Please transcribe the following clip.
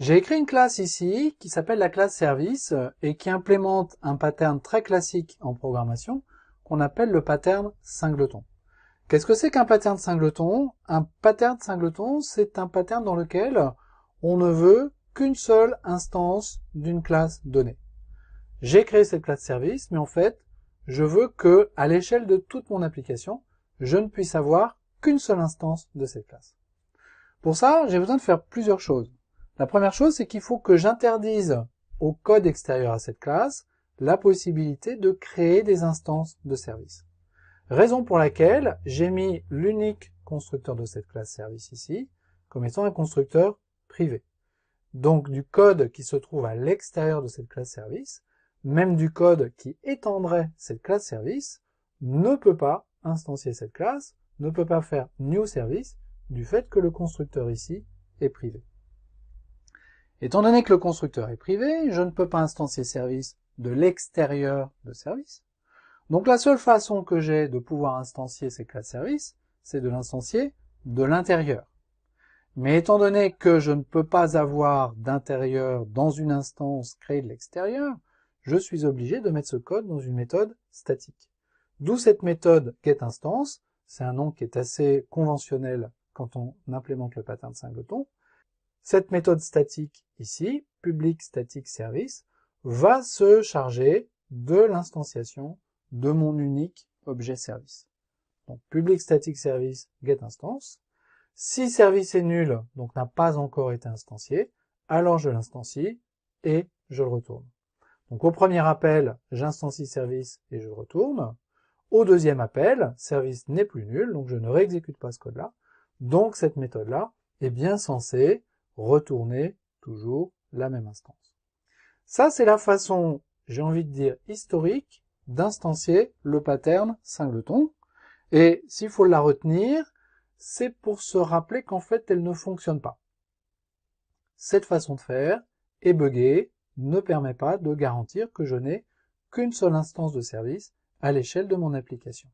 J'ai écrit une classe ici qui s'appelle la classe service et qui implémente un pattern très classique en programmation qu'on appelle le pattern singleton. Qu'est-ce que c'est qu'un pattern singleton? Un pattern singleton, c'est un pattern dans lequel on ne veut qu'une seule instance d'une classe donnée. J'ai créé cette classe service, mais en fait, je veux que, à l'échelle de toute mon application, je ne puisse avoir qu'une seule instance de cette classe. Pour ça, j'ai besoin de faire plusieurs choses. La première chose, c'est qu'il faut que j'interdise au code extérieur à cette classe la possibilité de créer des instances de service. Raison pour laquelle j'ai mis l'unique constructeur de cette classe service ici comme étant un constructeur privé. Donc du code qui se trouve à l'extérieur de cette classe service, même du code qui étendrait cette classe service, ne peut pas instancier cette classe, ne peut pas faire new service du fait que le constructeur ici est privé. Étant donné que le constructeur est privé, je ne peux pas instancier service de l'extérieur de service. Donc la seule façon que j'ai de pouvoir instancier ces classes service, c'est de l'instancier de l'intérieur. Mais étant donné que je ne peux pas avoir d'intérieur dans une instance créée de l'extérieur, je suis obligé de mettre ce code dans une méthode statique. D'où cette méthode getInstance, c'est un nom qui est assez conventionnel quand on implémente le pattern singleton. Cette méthode statique ici, public static service, va se charger de l'instanciation de mon unique objet service. Donc public static service getInstance. Si service est nul, donc n'a pas encore été instancié, alors je l'instancie et je le retourne. Donc au premier appel, j'instancie service et je le retourne. Au deuxième appel, service n'est plus nul, donc je ne réexécute pas ce code-là. Donc cette méthode-là est bien censée retourner toujours la même instance. Ça, c'est la façon, j'ai envie de dire, historique d'instancier le pattern singleton. Et s'il faut la retenir, c'est pour se rappeler qu'en fait, elle ne fonctionne pas. Cette façon de faire est buggée, ne permet pas de garantir que je n'ai qu'une seule instance de service à l'échelle de mon application.